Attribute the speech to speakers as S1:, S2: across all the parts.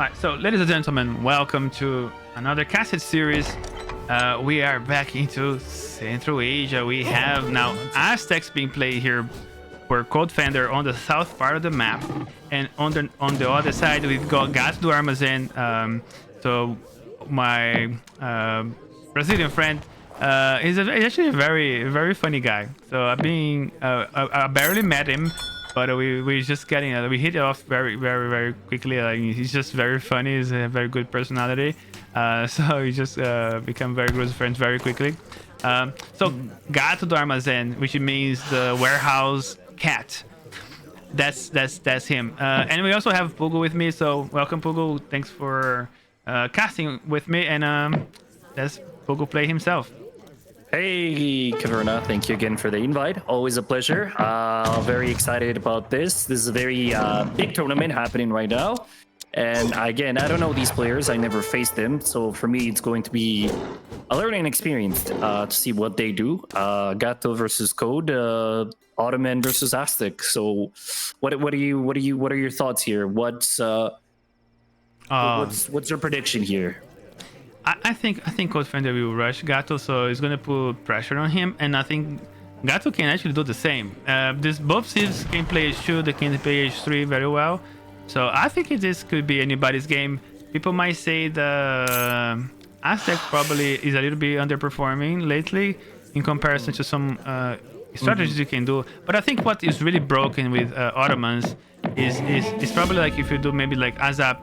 S1: Alright, so ladies and gentlemen, welcome to another cassette series. We are back into Central Asia. We have now Aztecs being played here for CodeFender on the south part of the map, and on the other side we've got Gato Armazen. So my Brazilian friend, he's actually a very funny guy. So I barely met him. But we just getting we hit it off very quickly. Like, he's just very funny. He's a very good personality. So we just become very good friends very quickly. So Gato do Armazen, which means the warehouse cat. That's him. And we also have Pugo with me. So welcome, Pugo. Thanks for casting with me. And let's Pugo play himself.
S2: Hey, Kavern, thank you again for the invite. Always a pleasure. Very excited about this. This is a very big tournament happening right now. And again, I don't know these players. I never faced them. So for me, it's going to be a learning experience to see what they do. Gato versus Code, Ottoman versus Aztec. So what are your thoughts here? What's your prediction here?
S1: I think CodeFender will rush Gato, so it's gonna put pressure on him, and I think Gato can actually do the same. Both seeds can play H2, they can play H3 very well, so I think this could be anybody's game. People might say the Aztec probably is a little bit underperforming lately in comparison to some strategies you can do, but I think what is really broken with Ottomans is probably like if you do maybe like Azap,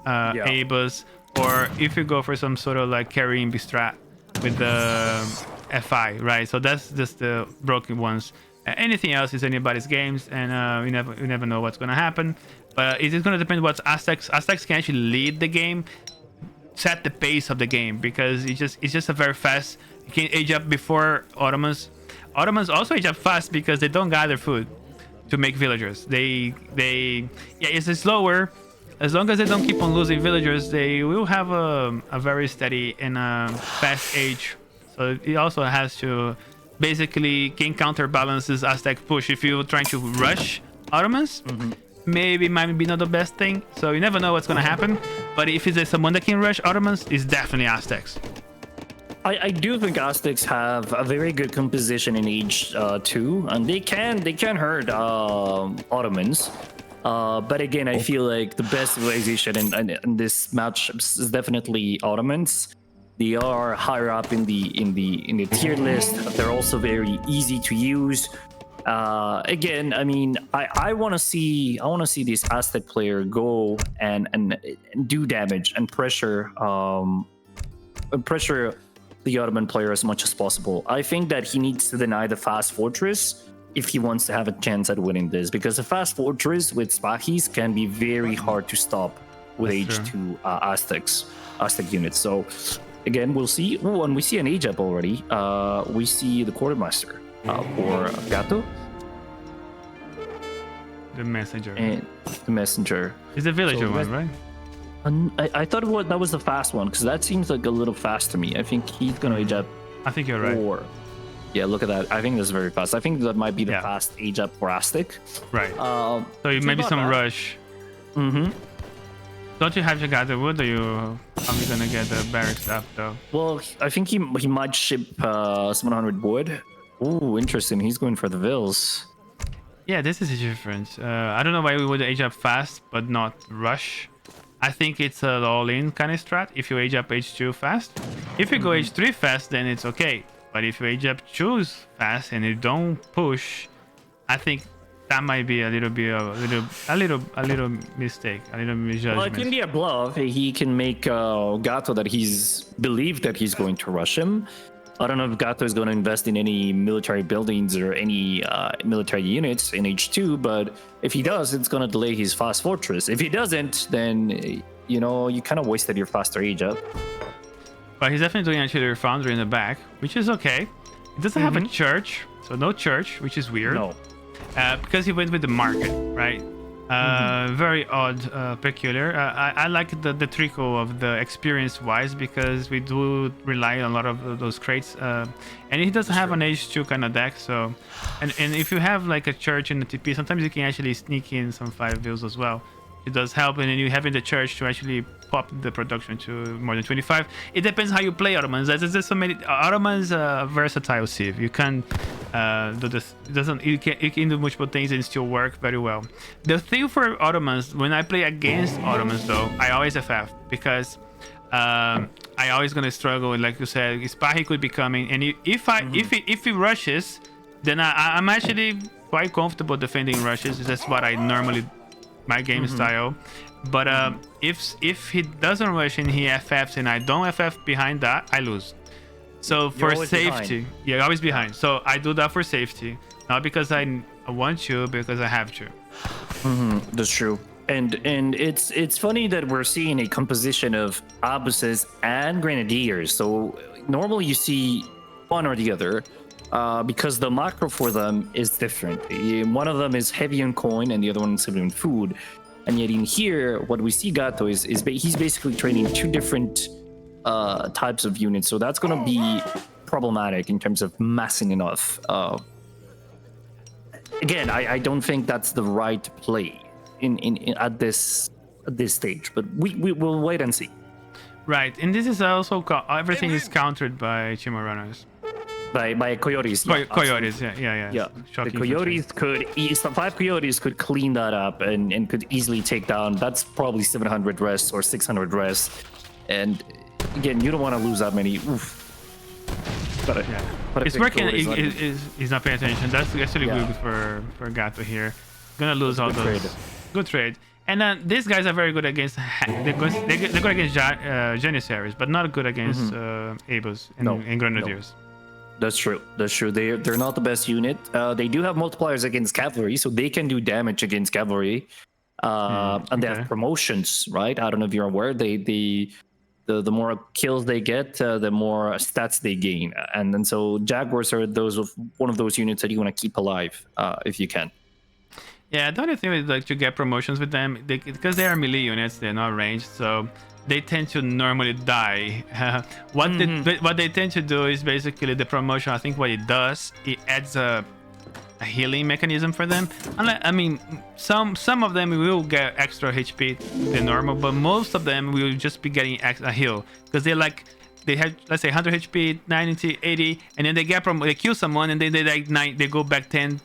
S1: Abus, or if you go for some sort of like carrying strat with the FI, right? So that's just the broken ones. Anything else is anybody's games, and we never know what's gonna happen. But it is gonna depend what Aztecs can actually lead the game, set the pace of the game, because it's just a very fast. You can age up before Ottomans. Ottomans also age up fast because they don't gather food to make villagers. It's slower. As long as they don't keep on losing villagers, they will have a very steady and fast age. So it also has to basically can counterbalances Aztec push. If you're trying to rush Ottomans, maybe it might be not the best thing. So you never know what's gonna happen. But if it's someone that can rush Ottomans, it's definitely Aztecs.
S2: I do think Aztecs have a very good composition in age 2, and they can hurt Ottomans. But again, I feel like the best civilization in this match is definitely Ottomans. They are higher up in the tier list. They're also very easy to use. Again, I mean, I want to see this Aztec player go and do damage and pressure the Ottoman player as much as possible. I think that he needs to deny the fast fortress if he wants to have a chance at winning this, because a fast fortress with Spahis can be very hard to stop with H2 Aztec units. So again, we'll see. Oh, and we see an age up already. We see the quartermaster for Gato.
S1: The messenger.
S2: And the messenger.
S1: It's the villager one, right?
S2: I thought that was the fast one, because that seems like a little fast to me. I think he's gonna age up.
S1: I think you're right.
S2: Yeah, look at that. I think that's very fast. I think that might be the fast age up for Aztec.
S1: Right. So maybe some rush. Don't you have your gather wood, or how are you gonna get the barracks up though?
S2: Well, I think he might ship 700 wood. Ooh, interesting. He's going for the vills.
S1: Yeah, this is a difference. I don't know why we would age up fast but not rush. I think it's an all-in kind of strat if you age up H2 fast. If you go H3 fast, then it's okay. But if you age up choose fast and you don't push, I think that might be a little mistake, a little misjudgment.
S2: Well, it can be a bluff. He can make Gato that he's believed that he's going to rush him. I don't know if Gato is going to invest in any military buildings or any military units in H2, but if he does, it's going to delay his fast fortress. If he doesn't, then you kind of wasted your faster age up.
S1: But he's definitely doing actually a foundry in the back, which is okay. It doesn't have a church, so no church, which is weird.
S2: No.
S1: Because he went with the market, right? Very odd, peculiar. I like the trickle of the experience-wise, because we do rely on a lot of those crates. And he doesn't have an H2 kind of deck, so... And if you have like a church in the TP, sometimes you can actually sneak in some 5 bills as well. it does help, and then you having the church to actually pop the production to more than 25. It depends how you play Ottomans. There's so many Ottomans, versatile Civ. You can do this. It doesn't. You can do multiple things and still work very well. The thing for Ottomans, when I play against Ottomans though, I always FF because I always gonna struggle. Like you said, Spahi could be coming, and if he rushes, then I'm actually quite comfortable defending rushes. That's what I normally my game style. But if he doesn't rush and he FFs and I don't FF behind that, I lose. So for safety, yeah, always behind. So I do that for safety, not because I want to, because I have to.
S2: That's true. And it's funny that we're seeing a composition of abuses and grenadiers. So normally you see one or the other, because the macro for them is different. One of them is heavy on coin and the other one is heavy on food. And yet in here, what we see Gato is he's basically training two different types of units. So that's going to be problematic in terms of massing enough. Again, I don't think that's the right play at this stage, but we will wait and see.
S1: Right, and this is also everything is countered by Chimo runners.
S2: By coyotes.
S1: Coyotes, yeah.
S2: The coyotes could, 5 coyotes could clean that up and could easily take down. That's probably 700 rests or 600 rests. And again, you don't want to lose that many. Oof.
S1: It's working. He's not paying attention. That's actually good for Gato here. Gonna lose all those. Good trade. And then these guys are very good against. They're good against Janissaries, but not good against Abos and Grenadiers.
S2: No. That's true. They're not the best unit. They do have multipliers against cavalry, so they can do damage against cavalry. And they have promotions, right? I don't know if you're aware. The more kills they get, the more stats they gain. And then so Jaguars are one of those units that you want to keep alive if you can.
S1: Yeah, the only thing is like to get promotions with them, because they are melee units, they're not ranged, so they tend to normally die. What they tend to do is basically the promotion. I think what it does, it adds a healing mechanism for them. I mean, some of them will get extra HP than normal, but most of them will just be getting a heal because they have, let's say, 100 HP, 90, 80, and then they kill someone and then they go back 10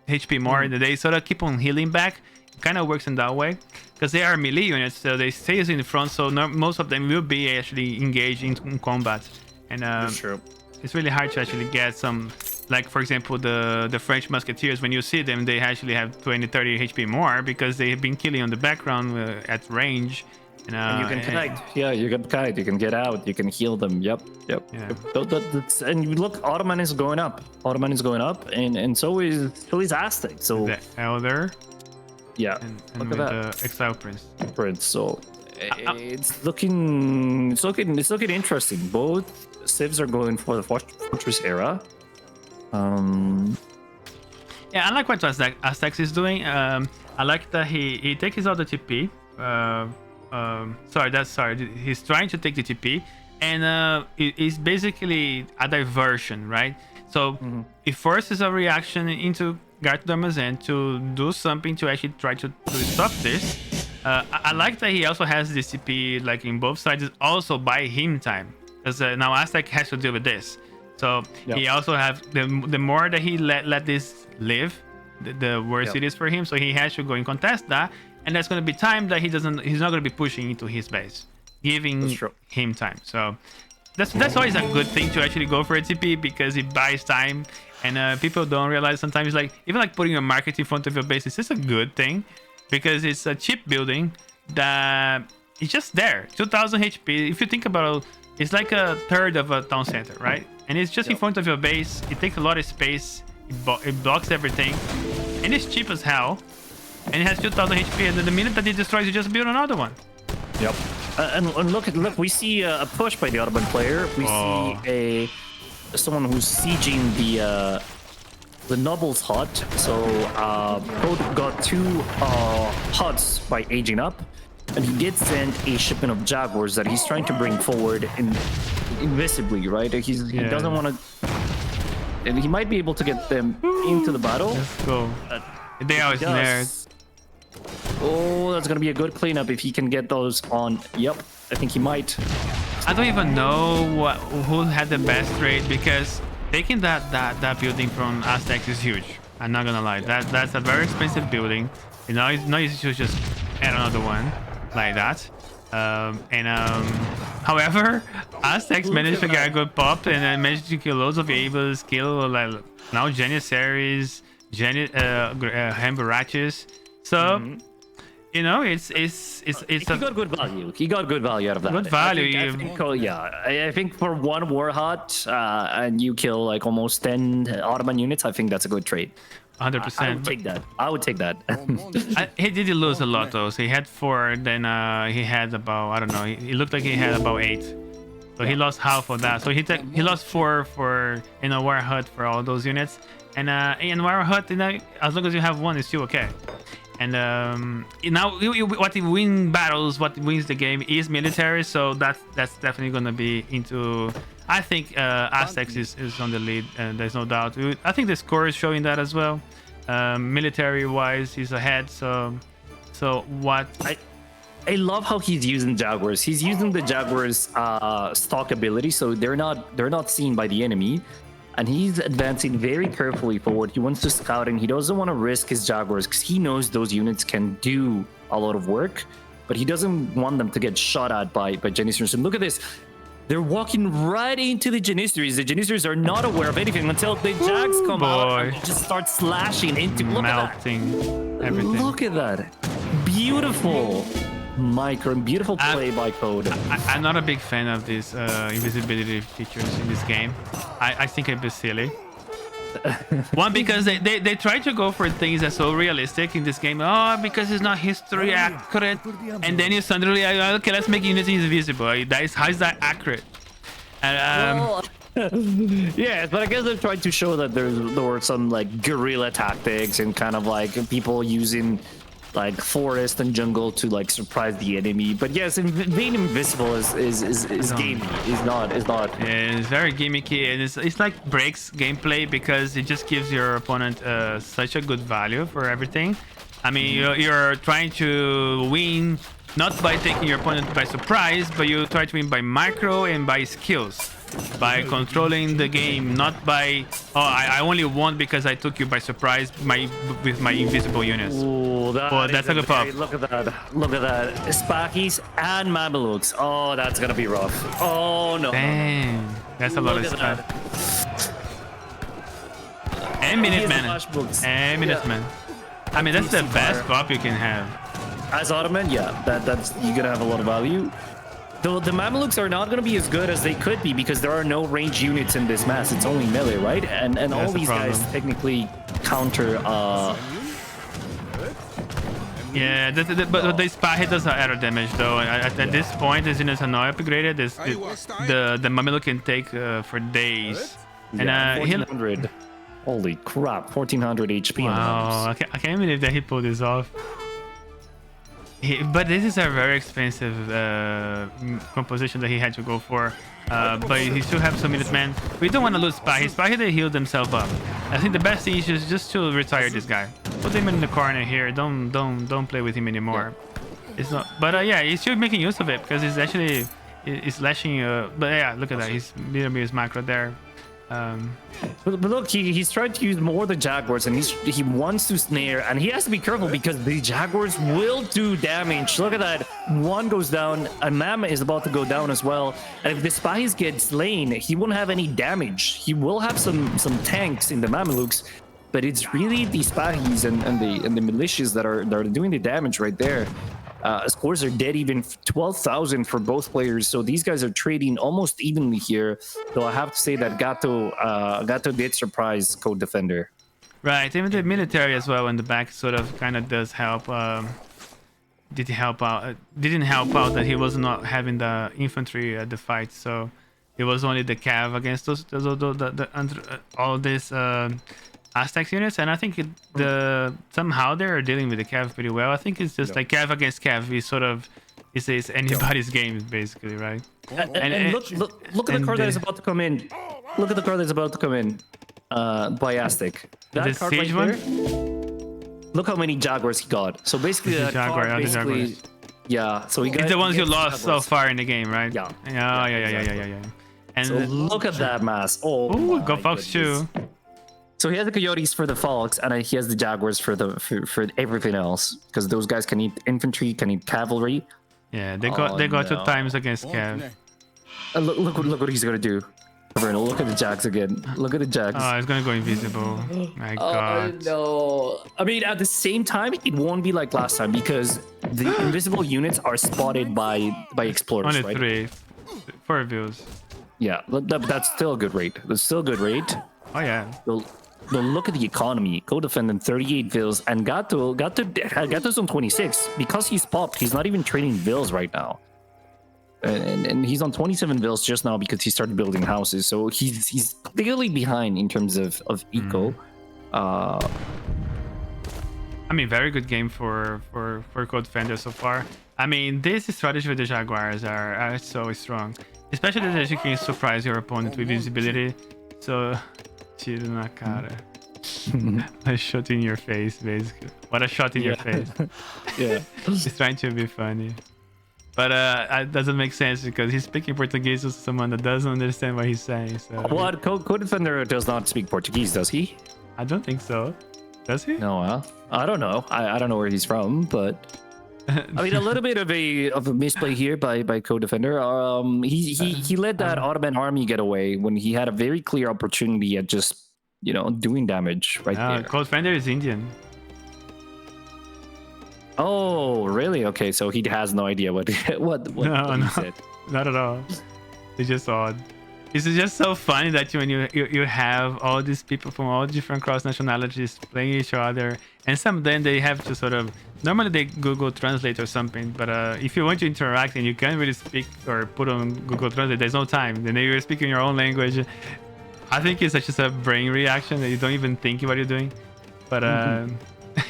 S1: HP more. They sort of keep on healing back. It kind of works in that way because they are melee units, so they stay in the front. So most of them will be actually engaged in combat, and
S2: that's true.
S1: It's really hard to actually get some. Like, for example, the French musketeers, when you see them, they actually have 20, 30 HP more because they have been killing on the background at range.
S2: And you can connect. You can connect. You can get out. You can heal them. Yep.
S1: Yeah.
S2: And you look, Ottoman is going up. And so is Aztec. So
S1: the Elder.
S2: Yeah.
S1: And look at that. The Exile Prince. So
S2: it's looking interesting. Both civs are going for the Fortress era.
S1: Yeah, I like what Aztecs is doing. I like that he takes out the TP. He's trying to take the TP, and it's basically a diversion, right? So it forces a reaction into Gato Armazen to do something to actually try to stop this. I like that he also has this TP like in both sides, also by him time, because now Aztec has to deal with this. So he also have the more that he let this live, the worse it is for him. So he has to go and contest that, and that's going to be time that he's not going to be pushing into his base, giving him time. So that's always a good thing to actually go for a TP because it buys time, and people don't realize sometimes like even like putting a market in front of your base is just a good thing because it's a cheap building that is just there. 2000 HP. If you think about it, it's like a third of a town center, right? And it's just in front of your base. It takes a lot of space. It blocks everything, and it's cheap as hell. And it has 2000 HP. And then the minute that it destroys, you just build another one.
S2: Yep. And look, we see a push by the Ottoman player. We see someone who's sieging the noble's hut. So Code got 2 huts by aging up, and he did send a shipment of Jaguars that he's trying to bring forward invisibly, right? He doesn't want to, and he might be able to get them into the battle.
S1: Let's go. They are snared.
S2: Oh, that's gonna be a good cleanup if he can get those on. Yep, I think he might.
S1: I don't even know who had the best trade, because taking that building from Aztecs is huge. I'm not gonna lie. That's a very expensive building. You know, it's not easy to just add another one like that. However, Aztecs managed to get a good pop and then managed to kill loads of Abels, kill like now Janissaries, Hamburachis. So you know, he
S2: got good value. He got good value out of that.
S1: Good value.
S2: I think for one war hut and you kill like almost 10 Ottoman units, I think that's a good trade.
S1: 100%.
S2: I would take that. I would take that.
S1: He did lose a lot though. So he had 4, then he had about, I don't know, he looked like he had about 8. So he lost half of that. So he lost 4 for in a war hut for all those units. And in war hut, you know, as long as you have 1, it's still okay. And now what wins battles, what wins the game is military. So that's definitely gonna be into. I think Aztecs is on the lead, and there's no doubt. I think the score is showing that as well. Military wise, he's ahead. So what?
S2: I love how he's using Jaguars. He's using the Jaguars stock ability, so they're not seen by the enemy. And he's advancing very carefully forward. He wants to scout, and he doesn't want to risk his Jaguars because he knows those units can do a lot of work, but he doesn't want them to get shot at by Janissaries. And look at this. They're walking right into the Janissaries. The Janissaries are not aware of anything until the Jags come out and just start slashing into...
S1: Melting everything.
S2: Look at that. Beautiful. Beautiful play by Code.
S1: I'm not a big fan of these invisibility features in this game. I think it'd be silly. One, because they try to go for things that's so realistic in this game. Oh, because it's not history accurate. And then you suddenly, okay, let's make units invisible. How is that accurate? And,
S2: yes, but I guess they're trying to show that there were some like guerrilla tactics and kind of like people using like forest and jungle to like surprise the enemy. But yes, being invisible is gamey. Is not.
S1: Yeah, it's very gimmicky, and it's like breaks gameplay because it just gives your opponent such a good value for everything. I mean, you're trying to win not by taking your opponent by surprise, but you try to win by micro and by skills. By controlling the game, not by I only won because I took you by surprise with my invisible units.
S2: Ooh,
S1: that's a good pop.
S2: Look at that. Spakis and Mamelukes. Oh, that's gonna be rough. Oh no.
S1: Damn, that's a lot of stuff. And Minutemen. And Minutemen. I mean, that's the best pop you can have.
S2: As Ottoman, yeah, that's you're gonna have a lot of value. Though the Mamelukes are not going to be as good as they could be because there are no range units in this mass. It's only melee, right? And all these guys technically counter.
S1: Yeah, but the Spahi does arrow damage though. At this point, as units are not upgraded, the Mameluke can take for days. And
S2: 1400. Holy crap! 1400 HP.
S1: Wow, I can't believe that he pulled this off. But this is a very expensive composition that he had to go for. But he still have some Minutemen. We don't want to lose Spahi. Spahi, they heal themselves up. I think the best thing is just to retire this guy. Put him in the corner here. Don't play with him anymore. Yeah. It's not. But yeah, he's still making use of it because he's actually slashing. But yeah, look at that. He's literally his macro there.
S2: But look, he's trying to use more of the Jaguars, and he wants to snare, and he has to be careful because the Jaguars will do damage. Look at that. One goes down, and Mama is about to go down as well. And if the Spies get slain, he won't have any damage. He will have some tanks in the Mamelukes, but it's really the Spies and the militias that are doing the damage right there. Scores are dead even 12,000 for both players, so these guys are trading almost evenly here. Though I have to say that Gato did surprise CodeFender.
S1: Right, even the military as well in the back sort of kind of does help. Didn't help out that he was not having the infantry at the fight, so it was only the cav against all this Aztecs units, and I think somehow they're dealing with the cav pretty well. I think it's just like cav against cav. It's anybody's game basically, right?
S2: And look at the card that is about to come in. Look at the card that's about to come in by Aztec. That
S1: the
S2: card
S1: siege
S2: right
S1: one?
S2: look how many Jaguars he got. So basically,
S1: This is
S2: that
S1: Jaguar,
S2: car
S1: other
S2: basically,
S1: Jaguars.
S2: yeah. So he got
S1: It's the ones you
S2: gets
S1: lost so
S2: Jaguars.
S1: far in the game, right?
S2: Yeah.
S1: Yeah. And
S2: So look at that mass. Oh,
S1: ooh,
S2: my
S1: go Fox
S2: goodness.
S1: too.
S2: So he has the Coyotes for the Fox, and he has the Jaguars for everything else, because those guys can eat infantry, can eat cavalry.
S1: Yeah, they got
S2: no.
S1: 2 times against Cav.
S2: Look what he's gonna do. Kavern, look at the Jags again. Look at the Jags.
S1: Oh, it's gonna go invisible. My God.
S2: No. I mean, at the same time, it won't be like last time because the invisible units are spotted by explorers,
S1: Only
S2: right?
S1: 4 views.
S2: Yeah, that's still a good rate. That's still a good rate.
S1: Oh yeah.
S2: But look at the economy. CodeFender 38 vills, and Gato's on 26 because he's popped. He's not even trading vills right now, and he's on 27 vills just now because he started building houses. So he's clearly behind in terms of eco.
S1: I mean, very good game for CodeFender so far. I mean, this strategy with the Jaguars are so strong, especially that you can surprise your opponent with visibility. So, tiro na cara. A shot in your face, basically. What a shot in your face.
S2: Yeah.
S1: He's trying to be funny. But it doesn't make sense because he's speaking Portuguese to someone that doesn't understand what he's saying. So
S2: What? CodeFender does not speak Portuguese, does he?
S1: I don't think so. Does he?
S2: No, I don't know. I don't know where he's from, but I mean, a little bit of a misplay here by CodeFender. He let that Ottoman army get away when he had a very clear opportunity at just doing damage right there.
S1: CodeFender is Indian.
S2: Oh, really? Okay, so he has no idea what
S1: No,
S2: he said.
S1: Not at all. It's just odd. It's just so funny that when you have all these people from all different cross nationalities playing each other, and some of them they have to sort of normally they Google Translate or something, but if you want to interact and you can't really speak or put on Google Translate, there's no time. Then you're speaking your own language. I think it's just a brain reaction that you don't even think what you're doing. But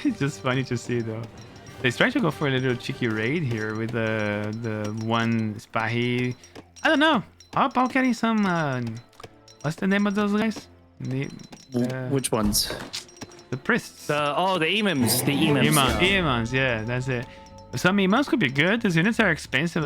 S1: it's just funny to see though. They're trying to go for a little cheeky raid here with the one Spahi. I don't know. How about getting some what's the name of those guys?
S2: Which ones?
S1: The priests.
S2: The imams. The imams.
S1: Imams, yeah, that's it. Some imams could be good. These units are expensive.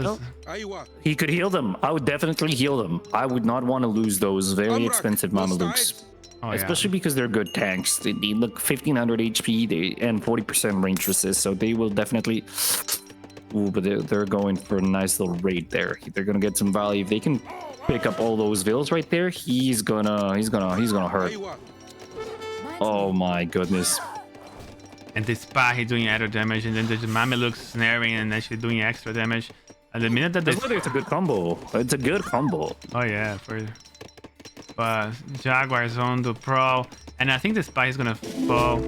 S2: He could heal them. I would definitely heal them. I would not want to lose those very expensive Mamelukes.
S1: Oh,
S2: especially because they're good tanks. They look 1500 HP and 40% range resist, so they will definitely. Ooh, but they're going for a nice little raid there. They're gonna get some value. If they can pick up all those vills right there, he's gonna hurt. Oh my goodness.
S1: And this Spahi doing added damage, and then there's the Mamelukes snaring and actually doing extra damage. At the minute that they.
S2: It's a good combo. It's a good combo.
S1: Oh yeah, but Jaguar's on the pro, and I think the Spy is gonna fall,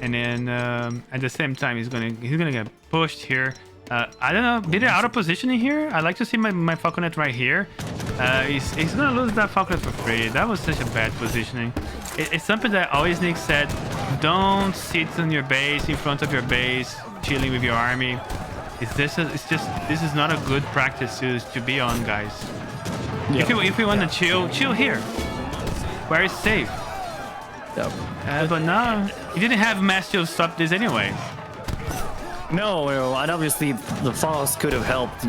S1: and then at the same time he's gonna get pushed here. I don't know, bit out of positioning here. I like to see my Falconet right here. He's gonna lose that Falconet for free. That was such a bad positioning. It's something that always Nick said: don't sit on your base, in front of your base, chilling with your army. This is not a good practice to be on, guys. Yep. If you want to chill here, where it's safe.
S2: Yep.
S1: But no, you didn't have mass to stop this anyway.
S2: No, and obviously the Faust could have helped,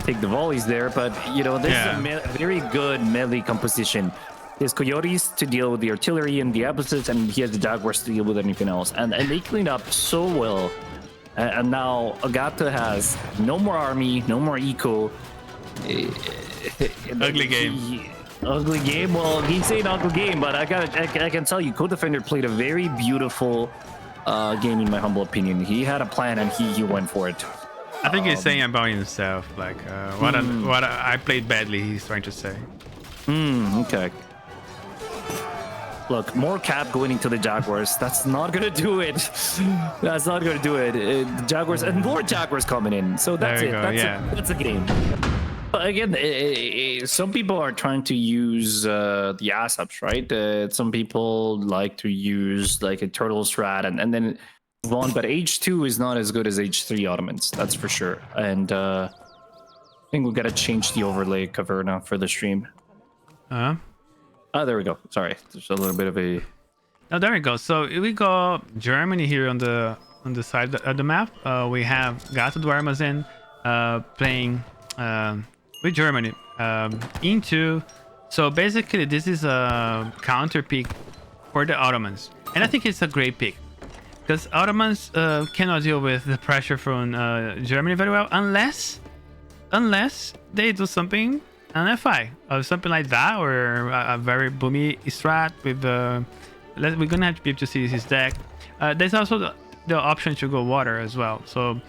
S2: take the volleys there, but this is a very good melee composition. There's Coyotes to deal with the artillery and the opposites, and he has the Jaguars to deal with anything else, and they cleaned up so well. And now Gato has no more army, no more eco.
S1: Ugly game.
S2: Ugly game. Well, he's saying ugly game, but I can tell you, CodeFender played a very beautiful game in my humble opinion. He had a plan and he went for it.
S1: I think he's saying about himself, like what I played badly. He's trying to say.
S2: Okay. Look, more cap going into the Jaguars. That's not gonna do it. That's not gonna do it. The Jaguars and more Jaguars coming in. So that's it. That's a game. Again, some people are trying to use the ASAPs, right? Some people like to use like a turtle strat and then move on. But H2 is not as good as H3 Ottomans, that's for sure. And I think we gotta change the overlay cover now for the stream. Oh, there we go. Sorry, there's a little bit of a.
S1: Oh, there we go. So we got Germany here on the on the side of the map, we have Gato do Armazen playing with Germany into. So basically, this is a counter pick for the Ottomans, and I think it's a great pick because Ottomans cannot deal with the pressure from Germany very well unless they do something on FI or something like that, or a very boomy strat with we're gonna have to be able to see his deck. There's also the option to go water as well, so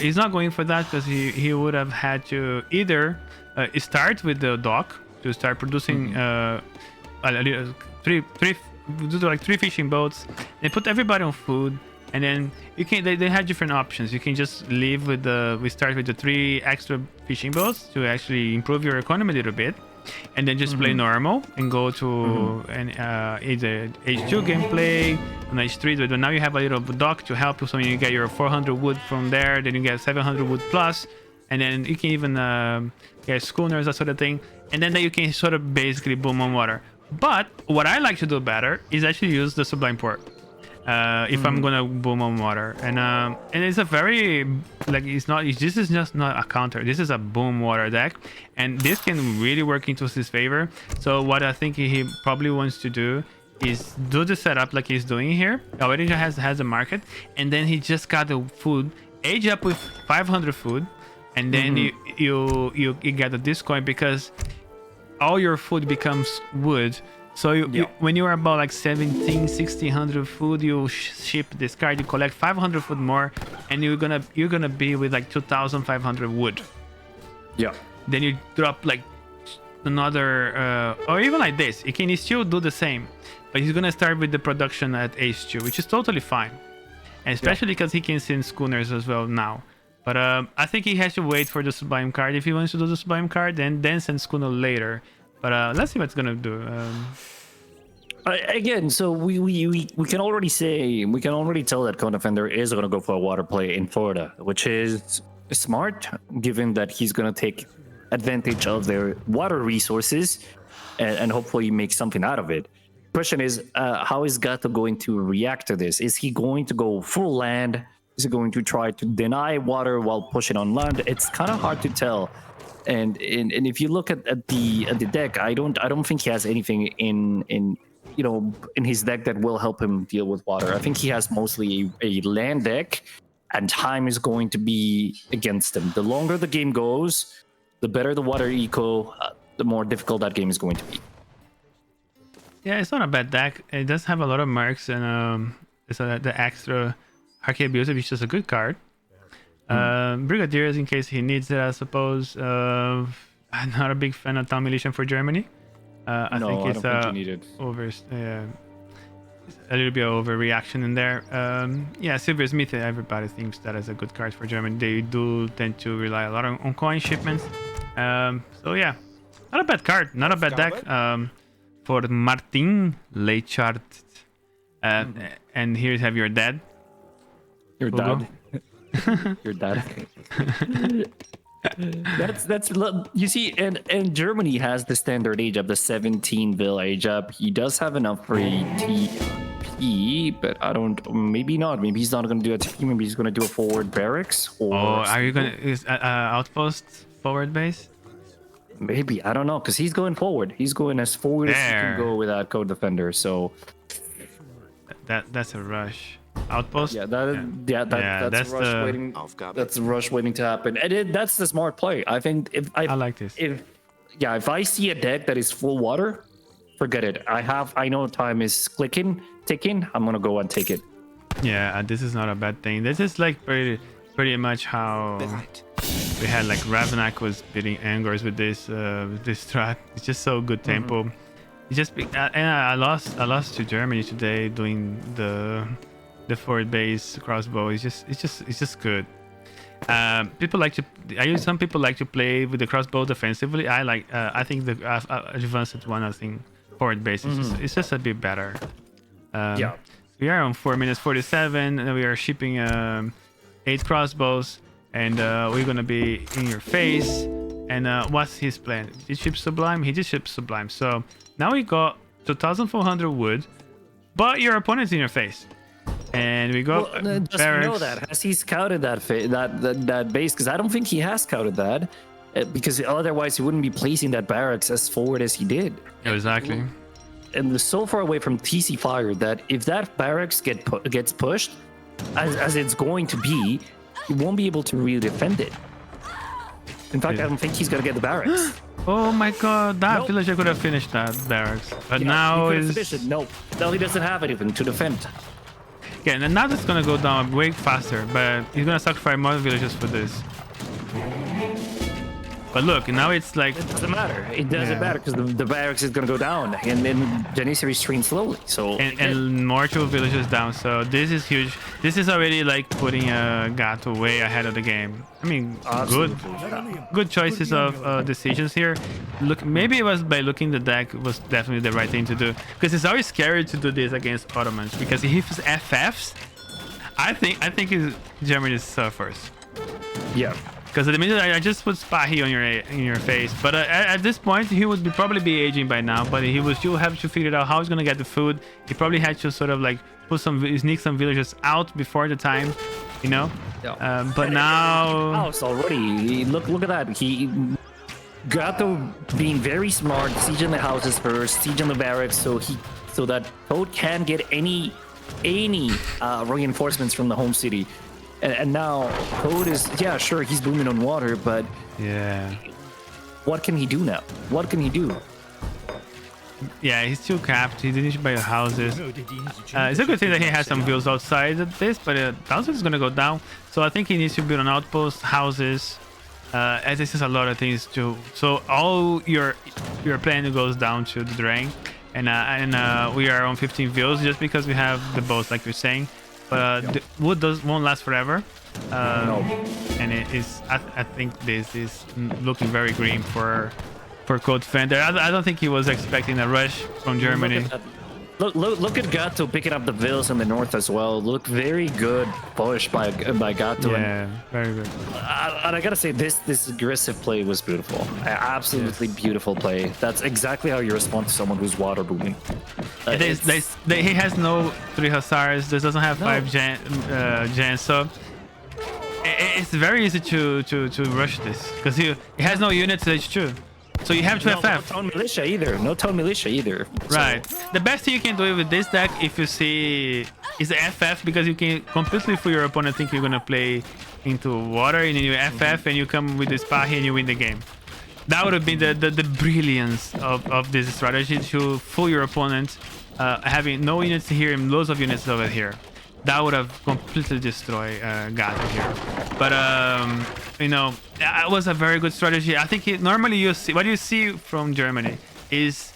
S1: he's not going for that because he would have had to either start with the dock to start producing three fishing boats and put everybody on food, and then you can they had different options. You can just leave with we start with the 3 extra fishing boats to actually improve your economy a little bit, and then just play normal and go to either H2 gameplay on H3, but now you have a little dock to help you, so you get your 400 wood from there, then you get 700 wood plus, and then you can even get schooners, that sort of thing, and then you can sort of basically boom on water. But what I like to do better is actually use the Sublime Port if I'm gonna boom on water, and it's a very this is just not a counter, this is a boom water deck, and this can really work into his favor. So what I think he probably wants to do is do the setup like he's doing here. Already has a market, and then he just got the food age up with 500 food, and then you get the discoin because all your food becomes wood. So when you are about like 1600 food, you ship this card, you collect 500 food more, and you're gonna be with like 2500 wood.
S2: Yeah.
S1: Then you drop like another or even like this, you can still do the same, but he's gonna start with the production at H2, which is totally fine, and especially because he can send schooners as well now. But I think he has to wait for the Sublime card if he wants to do the Sublime card, and then send schooner later. But let's see what it's gonna do.
S2: Again, so we can already tell that TheCodeFender is gonna go for a water play in Florida, which is smart, given that he's gonna take advantage of their water resources and hopefully make something out of it. Question is, how is Gato going to react to this? Is he going to go full land? Is he going to try to deny water while pushing on land? It's kind of hard to tell. And if you look at the deck, I don't think he has anything in his deck that will help him deal with water. I think he has mostly a land deck, and time is going to be against him. The longer the game goes, the better the water eco, the more difficult that game is going to be.
S1: Yeah, it's not a bad deck. It does have a lot of marks, and it's the extra Arcade Abuser, which is a good card. Brigadiers in case he needs it, I suppose. I'm not a big fan of Town Militia for Germany. I think it's over, it's a little bit of overreaction in there. Yeah, Silversmith, everybody thinks that is a good card for Germany. They do tend to rely a lot on coin shipments. So yeah, not a bad card, not a bad deck for Martin Leichhardt. And here you have your dad.
S2: Your dad. Your dad. that's you see, and Germany has the standard age up, the 17 Vil age up. He does have enough for a TP, but maybe not. Maybe he's not going to do a TP. Maybe he's going to do a forward barracks. Or
S1: are you going to outpost forward base?
S2: Maybe, I don't know, because he's going forward. He's going as forward as he can go without TheCodeFender. So
S1: that's a rush. Outpost.
S2: That's a rush waiting. That's a rush waiting to happen, and that's the smart play. I think I
S1: like this.
S2: If I see a deck that is full water, forget it. I know time is ticking. I'm gonna go and take it.
S1: Yeah, this is not a bad thing. This is like pretty much how we had like Ravnak was beating Angors with this strat. It's just so good tempo. It's just and I lost to Germany today doing the forward base crossbow. It's just good. Some people like to play with the crossbow defensively. I think the advanced one, I think forward base is just a bit better. We are on 4 minutes 47 and we are shipping 8 crossbows, and we're gonna be in your face. And what's his plan? Did he ship Sublime? He did ship Sublime. So now we got 2,400 wood, but your opponent's in your face. And we go
S2: Does he know that? Has he scouted that base? Because I don't think he has scouted that. Because otherwise he wouldn't be placing that barracks as forward as he did.
S1: Exactly.
S2: And they're so far away from TC fire that if that barracks gets pushed, as it's going to be, he won't be able to really defend it. In fact, I don't think he's gonna get the barracks.
S1: Oh my god, that villager could have finished that barracks. But now is...
S2: No, he doesn't have anything to defend.
S1: Yeah, and now it's gonna go down way faster, but he's gonna sacrifice more villagers for this. But look, now it's like...
S2: It doesn't matter. It doesn't matter because the barracks is going to go down and then Janissary streams slowly. So
S1: and more two villagers down. So this is huge. This is already like putting Gato way ahead of the game. I mean, good choices of decisions here. Look, maybe it was by looking the deck was definitely the right thing to do, because it's always scary to do this against Ottomans, because if it's FFs, I think Germany suffers.
S2: Yeah.
S1: Because at the minute I just put Spahi in your face, but at this point he would probably be aging by now. But he will still have to figure out how he's gonna get the food. He probably had to sort of like sneak some villagers out before the time, you know. Yeah. But now
S2: house already. Look at that. Gato being very smart, sieging the houses first, sieging the barracks, so that Code can get any reinforcements from the home city. And now Code is, yeah, sure, he's booming on water, but
S1: yeah,
S2: what can he do now? What can he do?
S1: Yeah, he's still capped. He didn't buy houses. It's a good thing that he has some builds outside of this, but houses is gonna go down. So I think he needs to build an outpost, houses. As this is a lot of things too. So all your plan goes down to the drain, and we are on 15 views just because we have the boats, like you're saying. But the wood won't last forever. And it is. I think this is looking very green for TheCodeFender. I don't think he was expecting a rush from Germany.
S2: Look at Gato picking up the vills in the north as well. Look, very good push by Gato.
S1: Yeah, very good.
S2: And I gotta say, this aggressive play was beautiful. Absolutely beautiful play. That's exactly how you respond to someone who's water booming.
S1: He has no 3 Hussars. This doesn't have 5 gens, so it's very easy to rush this because he has no units H2. So you have to FF.
S2: No Town Militia either. No Town Militia either.
S1: Right. So the best thing you can do with this deck, if you see, is FF, because you can completely fool your opponent think you're gonna play into water, and then you FF and you come with this Spahi and you win the game. That would have been the brilliance of this strategy, to fool your opponent, having no units here and loads of units over here. That would have completely destroyed Gato here. But you know, it was a very good strategy. I think normally you see what you see from Germany is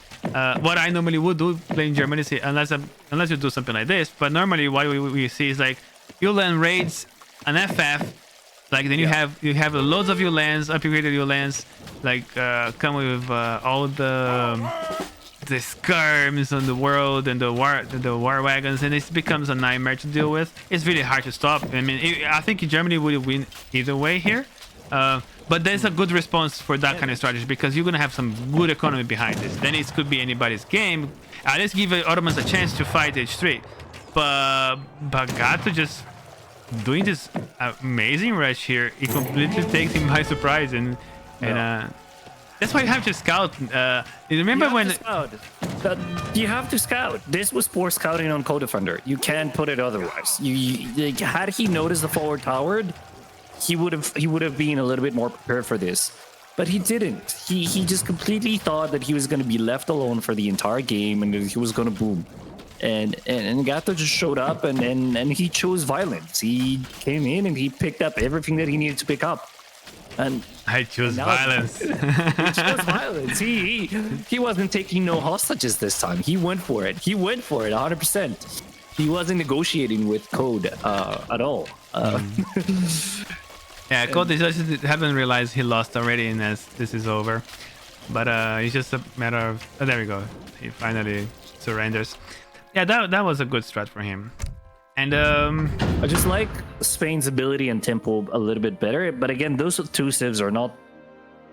S1: what I normally would do playing Germany, unless you do something like this. But normally what we see is like you land raids, an FF, like then you have loads of your lands, upgraded your lands, like come with all the skirms on the world and the war wagons, and it becomes a nightmare to deal with. It's really hard to stop. I mean, I think Germany would win either way here, but there's a good response for that kind of strategy, because you're gonna have some good economy behind this. Then it could be anybody's game. At least give Ottomans a chance to fight H3, but Gato just doing this amazing rush here. It completely takes him by surprise, and that's why you have to scout. You remember when
S2: you have to scout. This was poor scouting on TheCodeFender. You can't put it otherwise. Had he noticed the forward tower, he would have been a little bit more prepared for this, but he didn't. He just completely thought that he was going to be left alone for the entire game and he was going to boom. And Gato just showed up and he chose violence. He came in and he picked up everything that he needed to pick up. And
S1: I chose violence.
S2: He chose violence. He wasn't taking no hostages this time. He went for it. 100%. He wasn't negotiating with Code at all.
S1: Yeah, Code just haven't realized he lost already, and this is over. But it's just a matter of there we go. He finally surrenders. Yeah, that was a good strat for him. And
S2: I just like Spain's ability and tempo a little bit better. But again, those two civs are not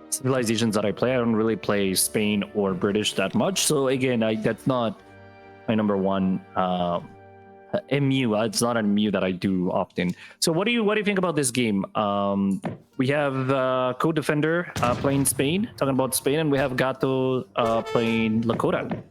S2: civilizations that I play. I don't really play Spain or British that much. So again, that's not my number one. How MU. It's not a MU that I do often. So what do you think about this game? We have CodeDefender playing Spain, talking about Spain, and we have Gato playing Lakota.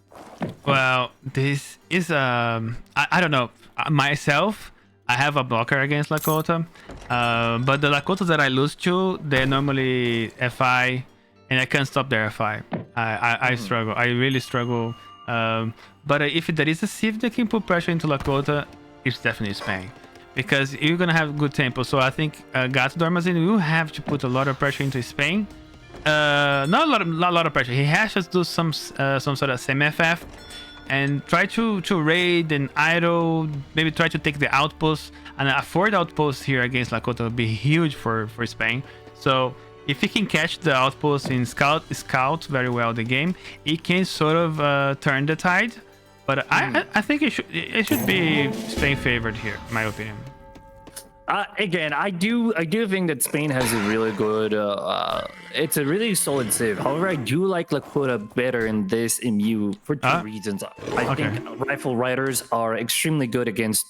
S1: Well, this is I don't know myself. I have a blocker against Lakota, but the Lakotas that I lose to, they're normally FI, and I can't stop their FI. I struggle. I really struggle. But if there is a Civ that can put pressure into Lakota, it's definitely Spain, because you're gonna have good tempo. So I think Gato Armazen will have to put a lot of pressure into Spain. Not a lot of pressure. He has to do some sort of semi-FF and try to raid and idle, maybe try to take the outpost. And a fourth outpost here against Lakota would be huge for Spain. So if he can catch the outpost in scout very well the game, he can sort of turn the tide. But I think it should be Spain favored here, in my opinion.
S2: Again, I do think that Spain has a really good. It's a really solid Civ. However, I do like Lakota better in this MU for two reasons. I think rifle riders are extremely good against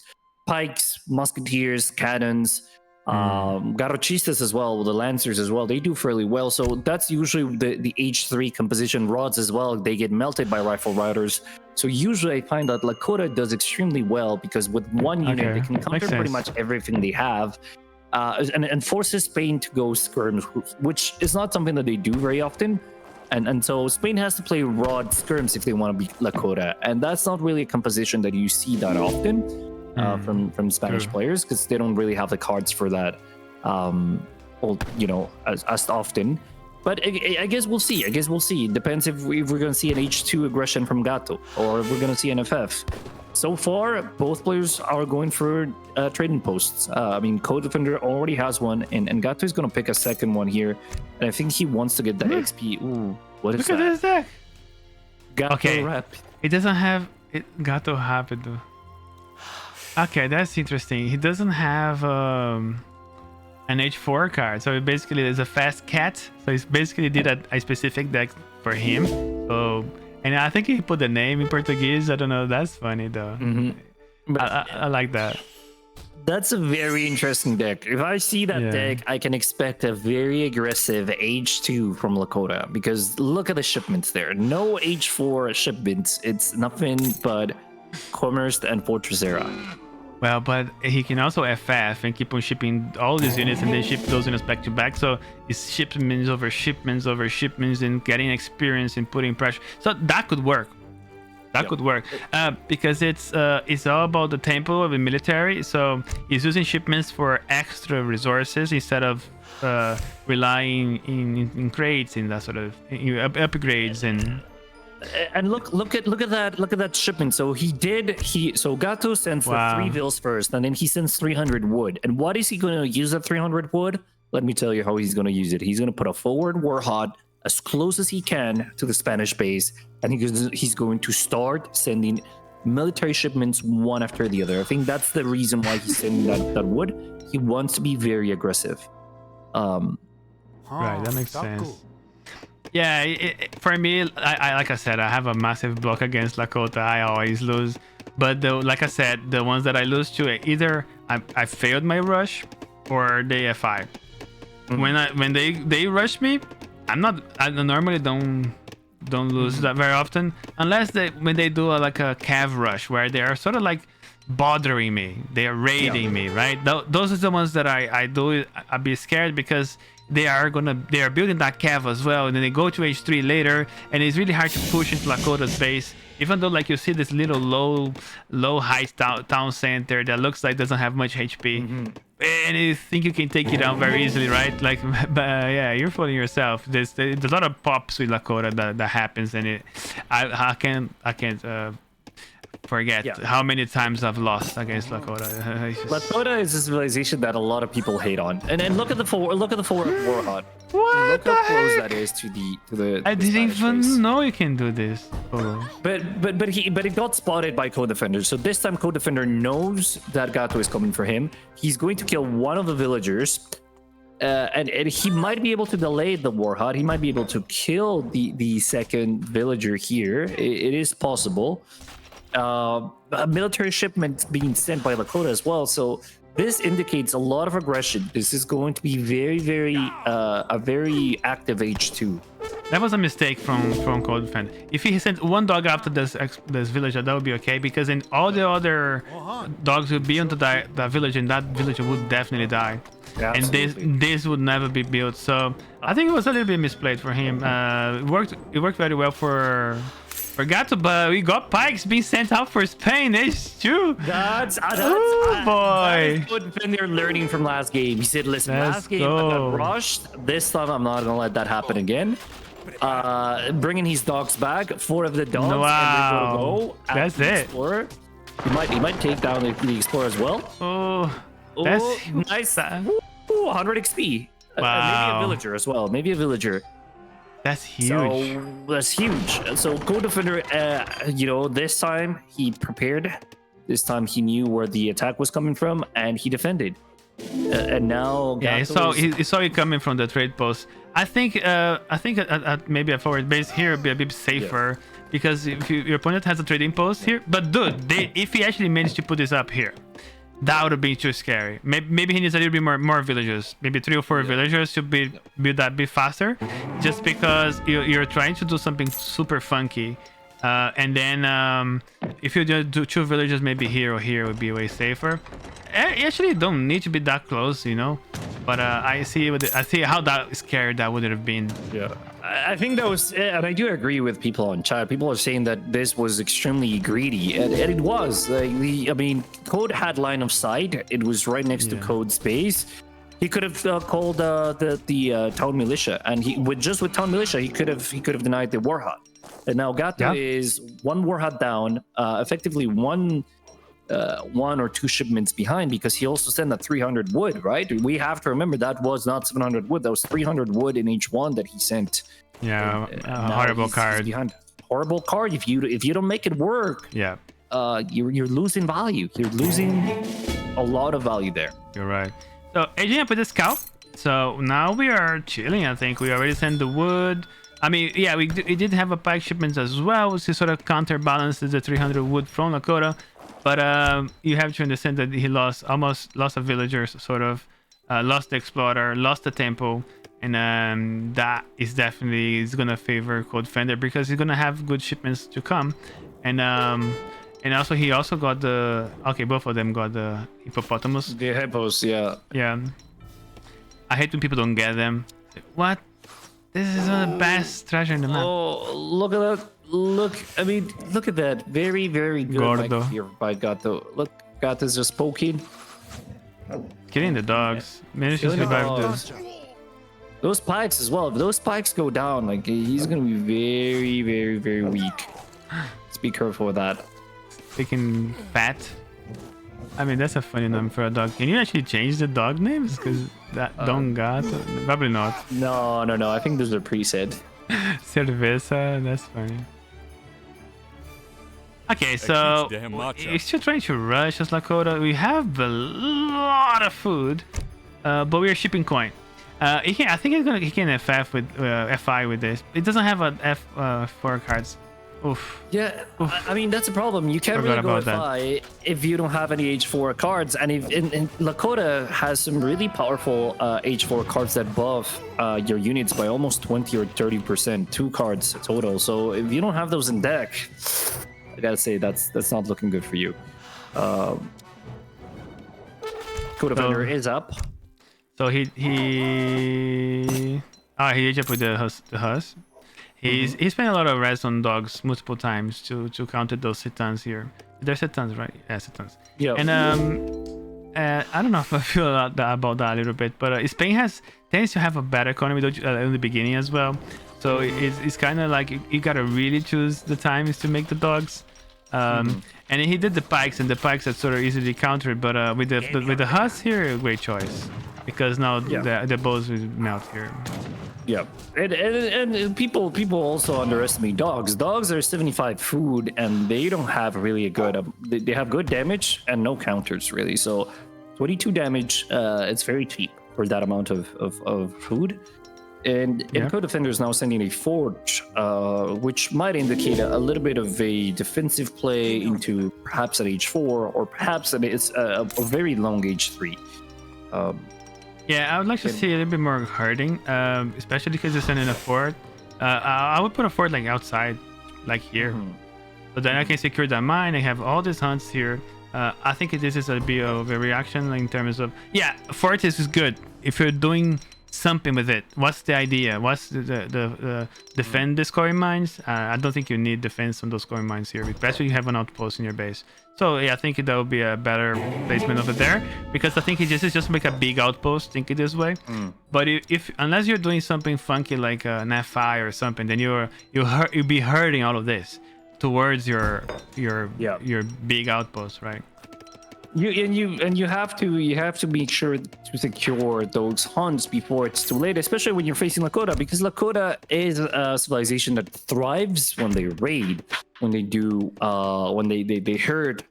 S2: pikes, musketeers, cannons, garrochistas as well, the lancers as well. They do fairly well. So that's usually the H3 composition rods as well. They get melted by rifle riders. So usually I find that Lakota does extremely well because with one unit they can counter pretty much everything they have, and forces Spain to go skirms, which is not something that they do very often. And so Spain has to play rod skirms if they want to beat Lakota, and that's not really a composition that you see that often from Spanish players, because they don't really have the cards for that, as often. But I guess we'll see. It depends if we're going to see an H2 aggression from Gato or if we're going to see an FF. So far, both players are going for trading posts. I mean, CodeDefender already has one, and Gato is going to pick a second one here. And I think he wants to get the XP. Ooh, what is that?
S1: Look at this deck.
S2: Gato rep.
S1: It doesn't have it. Gato Rapido. Okay, that's interesting. He doesn't have an H4 card, so it basically is a fast cat. So he basically did a specific deck for him. So, and I think he put the name in Portuguese. I don't know. That's funny though. But I like that.
S2: That's a very interesting deck. If I see that deck, I can expect a very aggressive H2 from Lakota, because look at the shipments there. No H4 shipments. It's nothing but Commerce and Fortress Era.
S1: Well, but he can also FF and keep on shipping all these units, and then ship those units back to back. So it's shipments over shipments over shipments, and getting experience and putting pressure. So that could work. That could work because it's all about the tempo of the military. So he's using shipments for extra resources instead of relying in crates and that sort of upgrades and.
S2: And look at that shipment. So so Gato sends the 3 vills first, and then he sends 300 wood. And what is he going to use that 300 wood? Let me tell you how he's going to use it. He's going to put a forward warhawk as close as he can to the Spanish base, and he's going to start sending military shipments one after the other. I think that's the reason why he's sending that wood. He wants to be very aggressive.
S1: Right, that makes sense. Yeah, for me, I like I said, I have a massive block against Lakota. I always lose. But like I said, the ones that I lose to, either I failed my rush or they F5. When they rush me, I normally don't lose that very often, unless when they do like a cav rush where they are sort of like bothering me, they are raiding me, right? Those are the ones that I do. I'd be scared because they are building that cav as well, and then they go to H3 later, and it's really hard to push into Lakota's base, even though like you see this little low height town center that looks like doesn't have much HP, and you think you can take it down very easily, right? Like, but yeah, you're fooling yourself. There's a lot of pops with Lakota that happens, and I can't forget how many times I've lost against Lakota.
S2: Lakota is a civilization that a lot of people hate on, and look at the forward warhawk.
S1: What?
S2: Look how close that is to the.
S1: I didn't even know you can do this.
S2: But it got spotted by CodeDefender. So this time CodeDefender knows that Gato is coming for him. He's going to kill one of the villagers. And he might be able to delay the warhawk. He might be able to kill the second villager here. It is possible. military shipments being sent by Lakota as well. So this indicates a lot of aggression. This is going to be a very active H2.
S1: That was a mistake from CodeFender. If he sent one dog after this villager, that would be okay, because then all the other dogs would be onto that village, and that villager would definitely die.
S2: Absolutely.
S1: And this would never be built. So I think it was a little bit misplayed for him. It worked very well for Gato, but we got pikes being sent out for Spain. It's true.
S2: That's
S1: boy.
S2: CodeFender learning from last game. He said, "Listen, last game I got rushed. This time I'm not gonna let that happen again." Bringing his dogs back, 4 of the dogs, and we're gonna go.
S1: That's it.
S2: Explorer. He might take down the Explorer as well.
S1: That's
S2: nice. 100 XP.
S1: Wow.
S2: Maybe a villager as well. Maybe a villager.
S1: That's huge.
S2: So that's huge. So CodeFender, this time he prepared. This time he knew where the attack was coming from, and he defended. And now
S1: he saw it coming from the trade post. I think maybe a forward base here would be a bit safer, because if your opponent has a trading post here, but dude, if he actually managed to put this up here, that would have been too scary. Maybe he needs a little bit more villagers, maybe 3 or 4 villagers to build that bit faster, just because you're trying to do something super funky. And then if you just do 2 villagers, maybe here or here would be way safer. You actually don't need to be that close, but I see how that scary that would have been.
S2: Yeah, I think that was, and I do agree with people on chat. People are saying that this was extremely greedy, and it was. Code had line of sight. It was right next to Code's base. He could have called the town militia, and with town militia, he could have denied the warhut. And now Gato is 1 warhut down, effectively one or 2 shipments behind, because he also sent that 300 wood, right? We have to remember that was not 700 wood. That was 300 wood in each one that he sent.
S1: Yeah, horrible card.
S2: Horrible card. If you don't make it work, you're losing value. You're losing a lot of value there.
S1: You're right. So aging up with the scout. So now we are chilling. I think we already sent the wood. I mean, yeah, we did have a pike shipments as well, to sort of counterbalances the 300 wood from Lakota. But you have to understand that he almost lost a villager, sort of, lost the explorer, lost the temple, and that is definitely gonna favor CodeFender, because he's gonna have good shipments to come, and also he also got both of them got the hippopotamus.
S2: The hippos, yeah.
S1: Yeah. I hate when people don't get them. What? This is the best treasure in the map.
S2: Oh, look at that. Look at that. Very, very good
S1: Gordo.
S2: here by Gato. Look, Gato's just poking.
S1: Killing the dogs. Managed to survive this.
S2: Those pikes as well. If those pikes go down, he's going to be very, very, very weak. Let's be careful with that.
S1: Speaking fat. I mean, that's a funny name for a dog. Can you actually change the dog names? Because Don Gato? Probably not.
S2: No. I think those are preset.
S1: Cerveza, that's funny. Okay, so we're still trying to rush as Lakota. We have a lot of food, but we are shipping coin. I think he can FF with FI with this. It doesn't have a F4 cards. Oof.
S2: Yeah, oof. I mean, that's a problem. You can't really go FI if you don't have any H4 cards. And Lakota has some really powerful H4 cards that buff your units by almost 20 or 30%. 2 cards total. So if you don't have those in deck, I gotta say that's not looking good for you. CodeFender is up.
S1: So he aged up with the Hus. He spent a lot of res on dogs multiple times to counter those Sitans here. They're Sitans, right? Yeah, Sitans.
S2: Yeah.
S1: And I don't know if I feel about that a little bit, but Spain tends to have a better economy in the beginning as well. So it's kind of like you gotta really choose the times to make the dogs. And he did the pikes, and the pikes are sort of easily countered. But with the Hus here, great choice, because now the bows will melt here.
S2: Yeah, and people also underestimate dogs. Dogs are 75 food, and they don't have really a good. They have good damage and no counters really. So 22 damage. It's very cheap for that amount of food. And
S1: Yeah.
S2: TheCodeFender is now sending a forge, which might indicate a little bit of a defensive play into perhaps an H4 or perhaps it's a very long H3.
S1: Yeah, I would like to see a little bit more herding, especially because they're sending a fort. I would put a fort like outside, like here. So then I can secure that mine. I have all these hunts here. I think this is a bit of a reaction in terms of, yeah, fort is good if you're doing something with it. What's the idea? What's the defend the scoring mines? I don't think you need defense on those scoring mines here, especially you have an outpost in your base. So yeah, I think that would be a better placement over there, because I think this is just make a big outpost. Think it this way. But if unless you're doing something funky like an FI or something, then you'll be hurting all of this towards your big outpost, right?
S2: You have to make sure to secure those hunts before it's too late, especially when you're facing Lakota, because Lakota is a civilization that thrives when they raid, when they do when they hurt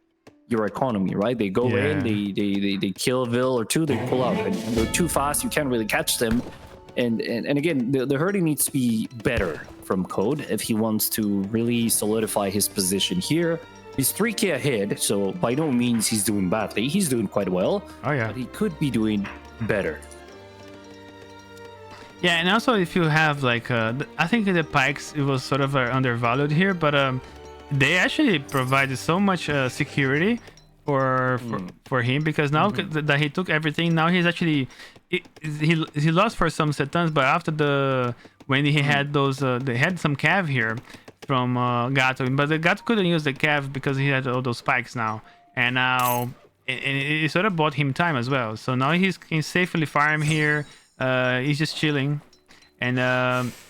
S2: your economy, right? They go in, they kill a vill or two, they pull out, and they're too fast, you can't really catch them. And again, the herding needs to be better from Code if he wants to really solidify his position here. He's 3k ahead, so by no means he's doing badly. He's doing quite well.
S1: Oh yeah.
S2: But he could be doing better.
S1: Yeah, and also if you have like, I think the pikes, it was sort of undervalued here, but they actually provided so much security for him, because now that he took everything, now he's actually he lost for some setons, but after when he had those they had some cav here from Gato, but the Gato couldn't use the cav because he had all those spikes now, and now it sort of bought him time as well. So now he can safely farm here. He's just chilling, and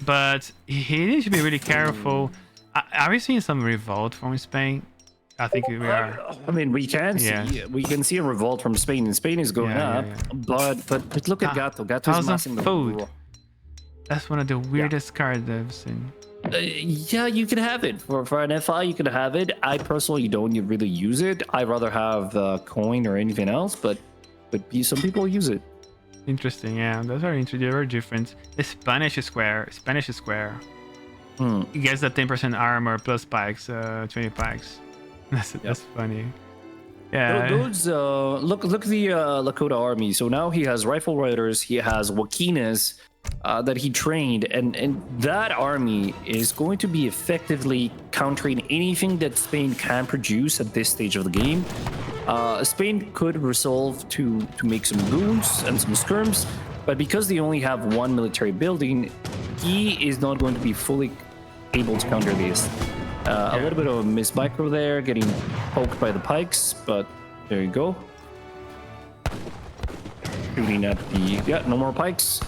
S1: but he needs to be really careful. Are we seeing some revolt from Spain? I think we are.
S2: I mean, we can see a revolt from Spain, and Spain is going up. But look at Gato. Gato's massing the
S1: food. That's one of the weirdest cards I've seen.
S2: Yeah, you can have it for an FI. You can have it. I personally don't really use it. I'd rather have coin or anything else, but some people use it.
S1: Interesting. Yeah, those are interesting. They are different. The Spanish square. It gets that 10% armor plus spikes, 20 pikes. That's funny. Yeah.
S2: Those look at the Lakota army. So now he has rifle riders. He has Wakinas that he trained, and that army is going to be effectively countering anything that Spain can produce at this stage of the game. Spain could resolve to make some goons and some skirms, but because they only have one military building, he is not going to be fully able to counter this. A little bit of a miss micro there, getting poked by the pikes, but there you go. Shooting at no more pikes.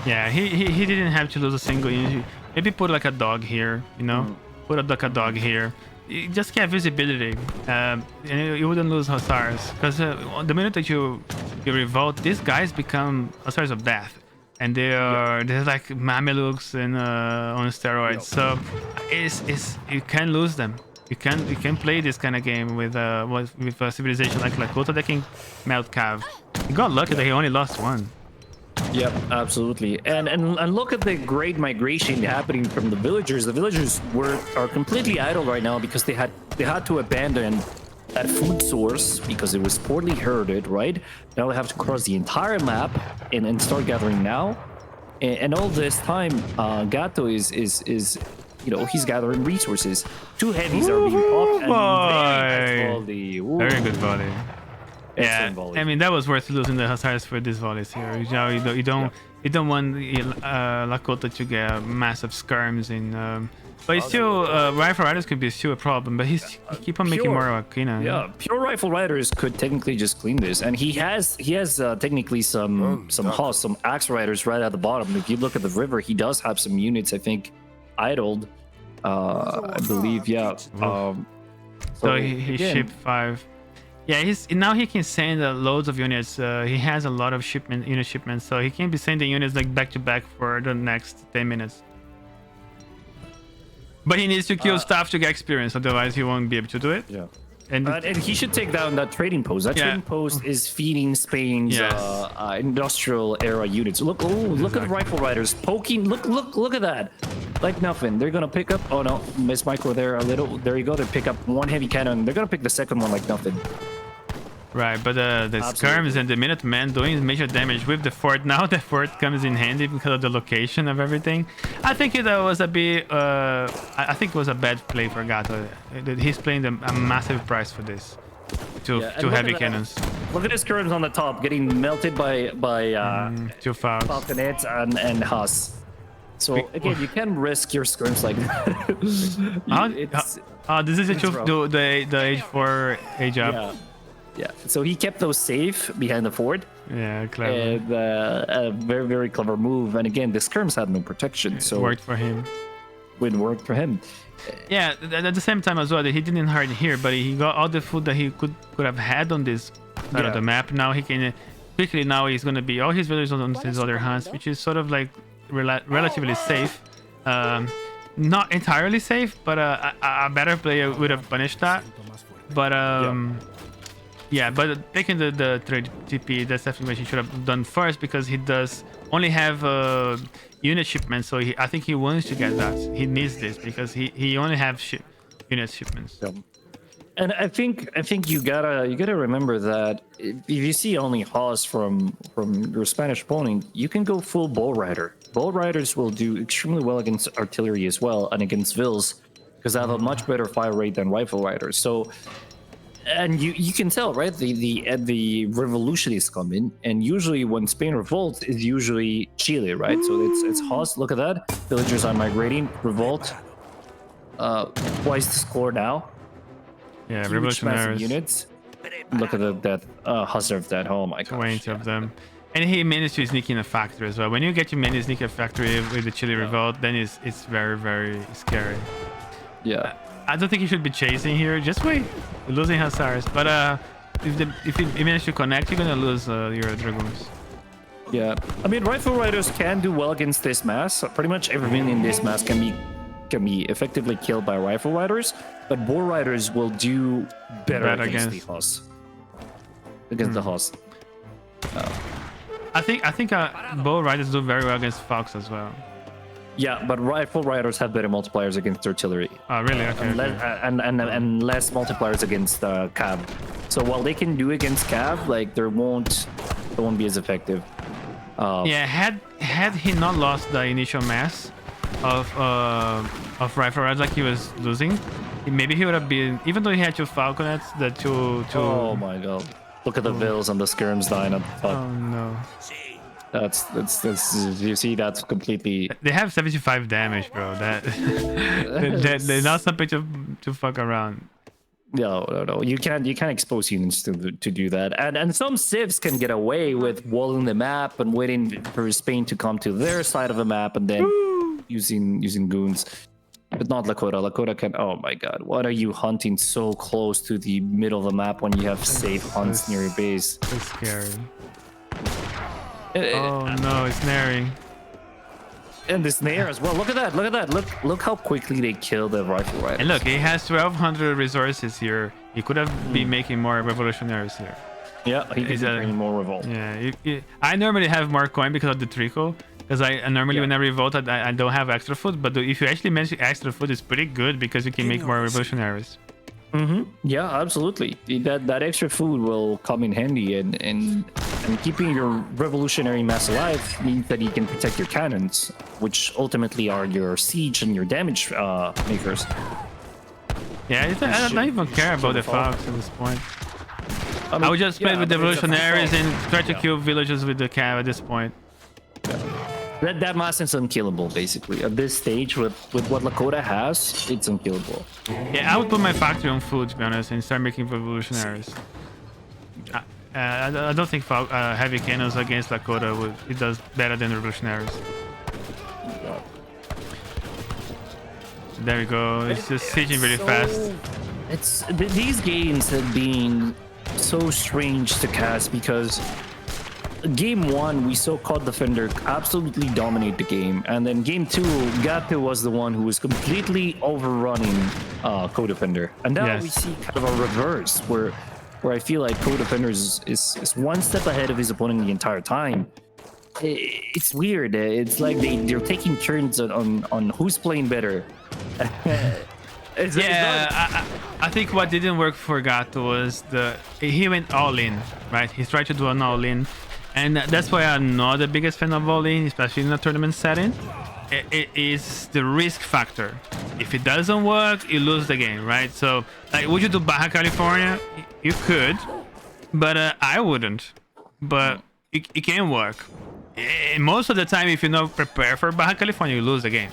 S1: Yeah, he didn't have to lose a single unit. Maybe put like a dog here, you know? Put like a dog here. You just get visibility, and you wouldn't lose hussars, because the minute that you revolt, these guys become hussars of death, and they're like Mamelukes and on steroids. So you can lose them. You can play this kind of game with a civilization like Lakota that can melt Cav. You got lucky that he only lost one.
S2: Yep, absolutely. And look at the great migration happening from the villagers. The villagers are completely idle right now because they had to abandon that food source because it was poorly herded, right? Now they have to cross the entire map and start gathering now. And all this time, Gato is he's gathering resources. Two heavies are being popped, and
S1: very good volley. Yeah, I mean that was worth losing the hussars for these volleys here. You don't want Lakota to get massive skirms in. But it's still rifle riders could be still a problem. But he keep on making more Wakina.
S2: Yeah, pure rifle riders could technically just clean this, and he has technically some axe riders right at the bottom. If you look at the river, he does have some units, I think, idled. I believe, yeah.
S1: So he shipped 5. Yeah, now he can send loads of units. He has a lot of unit shipments, so he can be sending units like back to back for the next 10 minutes. But he needs to kill staff to get experience, otherwise he won't be able to do it.
S2: Yeah. And he should take down that trading post. That trading post is feeding Spain's industrial era units. Look, look at the rifle riders poking. Look at that. Like nothing. They're gonna pick up. Oh no, miss micro there a little. There you go. They pick up one heavy cannon. They're gonna pick the second one like nothing.
S1: Right, but the skirms and the Minutemen doing major damage with the fort. Now the fort comes in handy because of the location of everything. I think it was a bit. I think it was a bad play for Gato. He's playing a massive price for this. Two heavy cannons.
S2: Look at his skirms on the top, getting melted by
S1: two Falcons.
S2: Falconets and Haas. So again, you can risk your skirms like that.
S1: This is the age 4 age up.
S2: Yeah, so he kept those safe behind the fort.
S1: Yeah, clever.
S2: And a very, very clever move. And again, the skirms had no protection, so
S1: it worked for him.
S2: It worked for him.
S1: Yeah, at the same time as well, that he didn't hard here, but he got all the food that he could have had on this side of the map. Now he can quickly. Now he's gonna be all his villagers on his other hands, which is sort of like relatively safe. Not entirely safe, but a better player would have punished that. But yeah, but taking the trade TP, that's definitely what he should have done first, because he does only have unit shipments. So I think he wants to get that. He needs this because he only have unit shipments.
S2: Yeah. And I think you gotta remember that if you see only Haas from your Spanish opponent, you can go full Bull Rider. Bull Riders will do extremely well against artillery as well and against Vills, because they have a much better fire rate than Rifle Riders. So. And you can tell, right? The revolution is coming, and usually when Spain revolts, is usually Chile, right? So it's Haas. Look at that. Villagers are migrating. Revolt. Twice the score now.
S1: Yeah, revolutionaries.
S2: Units. Look at that. Hussar of that. Oh my god.
S1: 20 of them. And he managed to sneak in a factory as well. When you get to manage sneak a factory with the Chile revolt, then it's very, very scary.
S2: Yeah.
S1: I don't think you should be chasing here. Just wait. You're losing Hussars. But if you manage to connect, you're gonna lose your Dragoons.
S2: Yeah. I mean, Rifle Riders can do well against this mass. Pretty much everything in this mass can be effectively killed by Rifle Riders. But Boar Riders will do better against the Haas. Against the Haas.
S1: I think Boar Riders do very well against Fox as well.
S2: Yeah, but Rifle Riders have better multipliers against artillery.
S1: Oh, really? Okay.
S2: And less multipliers against Cav. So while they can do against Cav, like it won't be as effective.
S1: Yeah, had he not lost the initial mass of Rifle Riders like he was losing, maybe he would have been. Even though he had two Falconets, the two.
S2: Oh my god! Look at the Vills and the Skirms dying at the top.
S1: Oh no.
S2: That's you see, that's completely.
S1: They have 75 damage, bro. They're not something to fuck around.
S2: No. You can't expose units to do that. And some civs can get away with walling the map and waiting for Spain to come to their side of the map and then using goons. But not Lakota. Lakota can. Oh my god! What are you hunting so close to the middle of the map when you have safe hunts near your base?
S1: It's scary. Oh no, it's snaring.
S2: And the snare as well. Look at that. Look how quickly they kill the Rifle Riders.
S1: And look, he has 1,200 resources here. He could have been making more revolutionaries here.
S2: Yeah, he could be bringing more revolt.
S1: Yeah, I normally have more coin because of the trickle. Because I normally when I revolt, I don't have extra food. But if you actually manage extra food, it's pretty good because you can make more revolutionaries.
S2: Yeah, absolutely. That extra food will come in handy, and keeping your revolutionary mass alive means that you can protect your cannons, which ultimately are your siege and your damage makers.
S1: Yeah, I don't even care about the Fox at this point. I would just play with the revolutionaries and try to kill villages with the Cav at this point.
S2: That mass is unkillable, basically. At this stage, with what Lakota has, it's unkillable.
S1: Yeah, I would put my factory on food, to be honest, and start making revolutionaries. I don't think heavy cannons against Lakota it does better than revolutionaries. There we go. It's just sieging really fast.
S2: These games have been so strange to cast because game 1, we saw CodeDefender absolutely dominate the game, and then game 2, Gato was the one who was completely overrunning CodeDefender, and now
S1: Yes.
S2: we see kind of a reverse where I feel like CodeDefender is one step ahead of his opponent the entire time. It's weird. It's like they're taking turns on who's playing better.
S1: I think what didn't work for Gato was he went all in, right? He tried to do an all in, and that's why I'm not the biggest fan of all in, especially in a tournament setting. It is the risk factor. If it doesn't work, you lose the game, right? So, like, would you do Baja California? You could, but I wouldn't. But it can work. Most of the time, if you're not prepared for Baja California, you lose the game.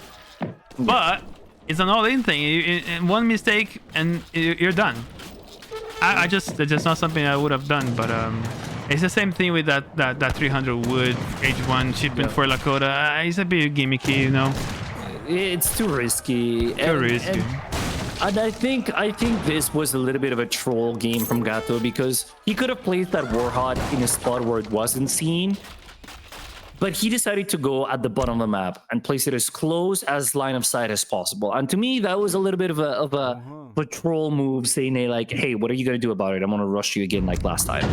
S1: But it's an all-in thing. One mistake and you're done. That's just not something I would have done. But it's the same thing with that 300 wood H1 shipment for Lakota. It's a bit gimmicky, you know.
S2: It's too risky.
S1: Too risky.
S2: And I think this was a little bit of a troll game from Gato because he could have placed that Warhawk in a spot where it wasn't seen. But he decided to go at the bottom of the map and place it as close as line of sight as possible. And to me, that was a little bit of a troll move, saying like, "Hey, what are you gonna do about it? I'm gonna rush you again like last time."